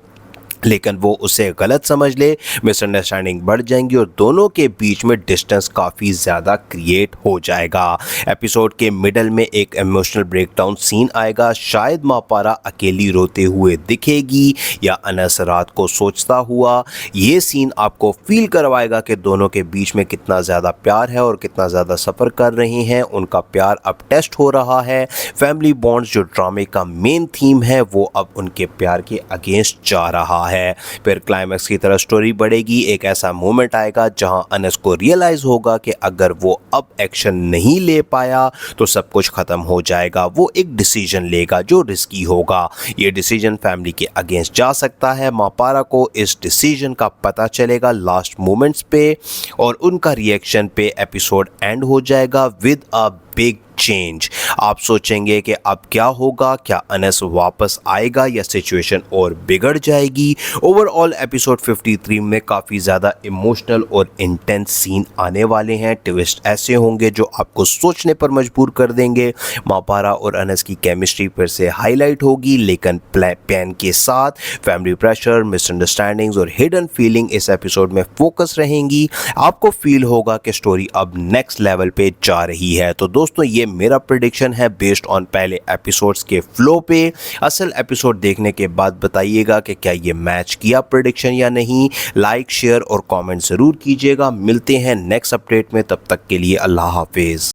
लेकिन वो उसे गलत समझ ले, मिसअंडरस्टैंडिंग बढ़ जाएंगी और दोनों के बीच में डिस्टेंस काफ़ी ज़्यादा क्रिएट हो जाएगा। एपिसोड के मिडल में एक इमोशनल ब्रेकडाउन सीन आएगा, शायद मापारा अकेली रोते हुए दिखेगी या अनस रात को सोचता हुआ। ये सीन आपको फील करवाएगा कि दोनों के बीच में कितना ज़्यादा प्यार है और कितना ज़्यादा सफ़र कर रहे हैं। उनका प्यार अब टेस्ट हो रहा है। फैमिली बॉन्ड्स जो ड्रामे का मेन थीम है वो अब उनके प्यार के अगेंस्ट जा रहा है। फिर क्लाइमैक्स की तरह स्टोरी बढ़ेगी। एक ऐसा मोमेंट आएगा जहां अनस को रियलाइज होगा कि अगर वो अब एक्शन नहीं ले पाया तो सब कुछ खत्म हो जाएगा। वो एक डिसीजन लेगा जो रिस्की होगा। ये डिसीजन फैमिली के अगेंस्ट जा सकता है। मापारा को इस डिसीजन का पता चलेगा लास्ट मोमेंट्स पे और उनका रिएक्शन पे एपिसोड एंड हो जाएगा विद अ बिग चेंज। आप सोचेंगे कि अब क्या होगा, क्या अनस वापस आएगा या सिचुएशन और बिगड़ जाएगी। ओवरऑल एपिसोड 53 में काफ़ी ज़्यादा इमोशनल और इंटेंस सीन आने वाले हैं। ट्विस्ट ऐसे होंगे जो आपको सोचने पर मजबूर कर देंगे। मापारा और अनस की केमिस्ट्री फिर से हाईलाइट होगी, लेकिन पेन के साथ फैमिली प्रेशर, मिसअंडरस्टैंडिंग्स और हिडन फीलिंग इस एपिसोड में फोकस रहेंगी। आपको फील होगा कि स्टोरी अब नेक्स्ट लेवल पे जा रही है। तो दोस्तों ये मेरा प्रेडिक्शन है बेस्ड ऑन पहले एपिसोड्स के फ्लो पे। असल एपिसोड देखने के बाद बताइएगा कि क्या ये मैच किया प्रेडिक्शन या नहीं। लाइक, शेयर और कमेंट ज़रूर कीजिएगा। मिलते हैं नेक्स्ट अपडेट में, तब तक के लिए अल्लाह हाफिज़।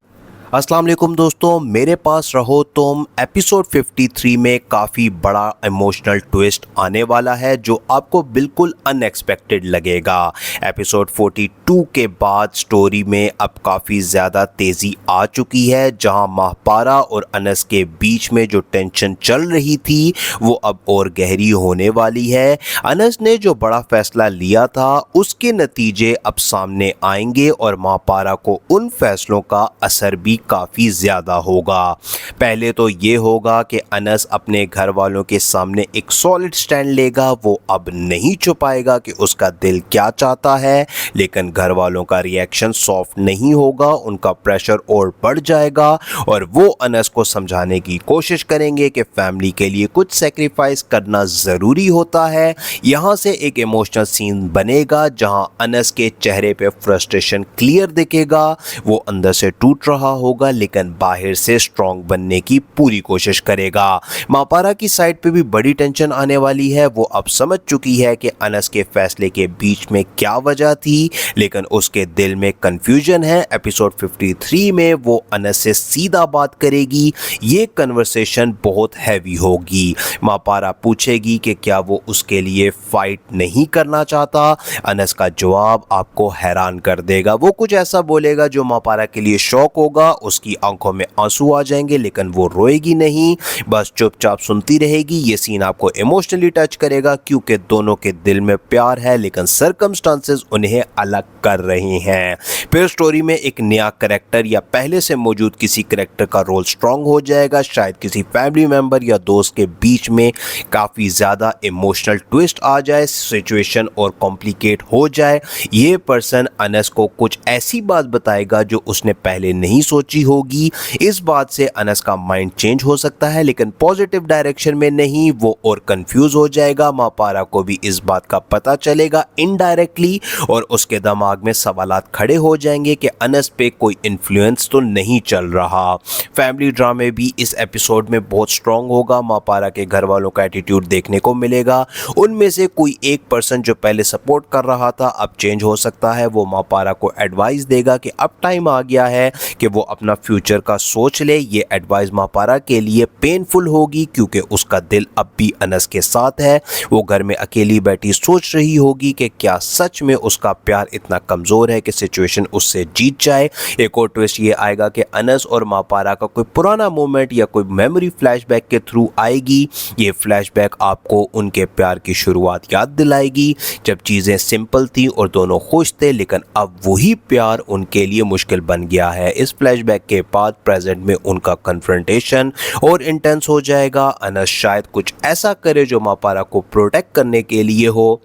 अस्सलाम वालेकुम दोस्तों, मेरे पास रहो तुम एपिसोड 53 में काफ़ी बड़ा इमोशनल ट्विस्ट आने वाला है जो आपको बिल्कुल अनएक्सपेक्टेड लगेगा। एपिसोड 42 के बाद स्टोरी में अब काफ़ी ज़्यादा तेज़ी आ चुकी है, जहां मापारा और अनस के बीच में जो टेंशन चल रही थी वो अब और गहरी होने वाली है। अनस ने जो बड़ा फैसला लिया था उसके नतीजे अब सामने आएंगे और मापारा को उन फैसलों का असर भी भी काफ़ी ज़्यादा होगा। पहले तो ये होगा कि अनस अपने घर वालों के सामने एक सॉलिड स्टैंड लेगा, वो अब नहीं छुपाएगा कि उसका दिल क्या चाहता है, लेकिन घर वालों का रिएक्शन सॉफ्ट नहीं होगा, उनका प्रेशर और बढ़ जाएगा और वो अनस को समझाने की कोशिश करेंगे कि फैमिली के लिए कुछ सेक्रीफाइस करना ज़रूरी होता है। यहाँ से एक इमोशनल सीन बनेगा जहाँ अनस के चेहरे पे फ्रस्ट्रेशन क्लियर दिखेगा, वो अंदर से टूट रहा होगा लेकिन बाहर से स्ट्रॉन्ग बनने की पूरी कोशिश करेगा। मापारा की साइड पे भी बड़ी टेंशन आने वाली है, वो अब समझ चुकी है कि अनस के फैसले के बीच में क्या वजह थी, लेकिन उसके दिल में कंफ्यूजन है। एपिसोड 53 में वो अनस से सीधा बात करेगी, ये कन्वर्सेशन बहुत हैवी होगी। मापारा पूछेगी कि क्या वो उसके लिए फाइट नहीं करना चाहता। अनस का जवाब आपको हैरान कर देगा, वो कुछ ऐसा बोलेगा जो मापारा के लिए शॉक होगा, उसकी आंखों में आंसू आ जाएंगे लेकिन वो रोएगी नहीं, बस चुपचाप सुनती रहेगी। ये सीन आपको इमोशनली टच करेगा क्योंकि दोनों के दिल में प्यार है लेकिन सर्कमस्टांसेस उन्हें अलग कर रहे हैं। फिर स्टोरी में एक नया कैरेक्टर या पहले से मौजूद किसी कैरेक्टर का रोल स्ट्रांग हो जाएगा, शायद किसी फैमिली मेंबर या दोस्त के बीच में काफ़ी ज़्यादा इमोशनल ट्विस्ट आ जाए, सिचुएशन और कॉम्प्लिकेट हो जाए। ये पर्सन अनस को कुछ ऐसी बात बताएगा जो उसने पहले नहीं सोची होगी। इस बात से अनस का माइंड चेंज हो सकता है लेकिन पॉजिटिव डायरेक्शन में नहीं, वो और कंफ्यूज हो जाएगा। मापारा को भी इस बात का पता चलेगा इनडायरेक्टली और उसके दिमाग में सवालात खड़े हो जाएंगे कि अनस पे कोई इन्फ्लुएंस तो नहीं चल रहा। फैमिली ड्रामे भी इस एपिसोड में बहुत स्ट्रांग होगा। मापारा के घर वालों का एटीट्यूड देखने को मिलेगा, उनमें से कोई एक पर्सन जो पहले सपोर्ट कर रहा था अब चेंज हो सकता है। वो मापारा को एडवाइस देगा कि अब टाइम आ गया है कि वो अपना फ्यूचर का सोच ले। ये एडवाइस मापारा के लिए पेनफुल होगी क्योंकि उसका दिल अब भी अनस के साथ है। वो घर में अकेली बैठी सोच रही होगी कि क्या सच में उसका प्यार इतना कमज़ोर है कि सिचुएशन उससे जीत जाए। एक और ट्विस्ट ये आएगा कि अनस और मापारा का कोई पुराना मोमेंट या कोई मेमोरी फ्लैशबैक के थ्रू आएगी। ये फ्लैशबैक आपको उनके प्यार की शुरुआत याद दिलाएगी जब चीज़ें सिंपल थी और दोनों खुश थे, लेकिन अब वही प्यार उनके लिए मुश्किल बन गया है। इस फ्लैशबैक के बाद प्रेजेंट में उनका कन्फ्रंटेशन और इंटेंस हो जाएगा। अनस शायद कुछ ऐसा करे जो मापारा को प्रोटेक्ट करने के लिए हो,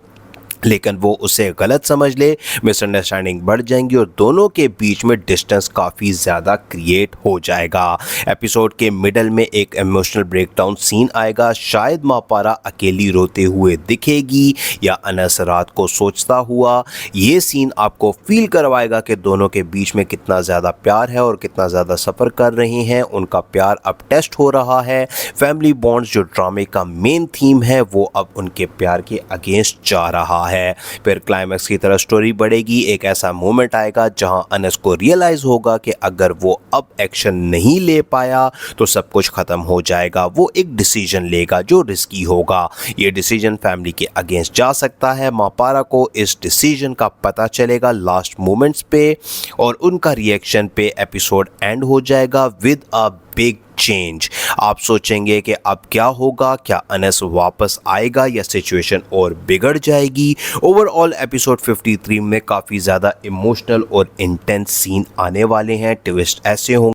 लेकिन वो उसे गलत समझ ले, मिसअंडरस्टैंडिंग बढ़ जाएंगी और दोनों के बीच में डिस्टेंस काफ़ी ज़्यादा क्रिएट हो जाएगा। एपिसोड के मिडल में एक इमोशनल ब्रेकडाउन सीन आएगा, शायद मापारा अकेली रोते हुए दिखेगी या अनस रात को सोचता हुआ। ये सीन आपको फील करवाएगा कि दोनों के बीच में कितना ज़्यादा प्यार है और कितना ज़्यादा सफ़र कर रहे हैं। उनका प्यार अब टेस्ट हो रहा है। फैमिली बॉन्ड्स जो ड्रामे का मेन थीम है वो अब उनके प्यार के अगेंस्ट जा रहा है। फिर क्लाइमैक्स की तरह स्टोरी बढ़ेगी। एक ऐसा मोमेंट आएगा जहां अनस को रियलाइज होगा कि अगर वो अब एक्शन नहीं ले पाया तो सब कुछ खत्म हो जाएगा। वो एक डिसीजन लेगा जो रिस्की होगा। ये डिसीजन फैमिली के अगेंस्ट जा सकता है। मापारा को इस डिसीजन का पता चलेगा लास्ट मोमेंट्स पे और उनका रिएक्शन पे एपिसोड एंड हो जाएगा विद अ बिग चेंज। आप सोचेंगे कि अब क्या होगा, क्या अनस वापस आएगा या सिचुएशन और बिगड़ जाएगी। ओवरऑल एपिसोड 53 में काफ़ी ज़्यादा इमोशनल और इंटेंस सीन आने वाले हैं। ट्विस्ट ऐसे होंगे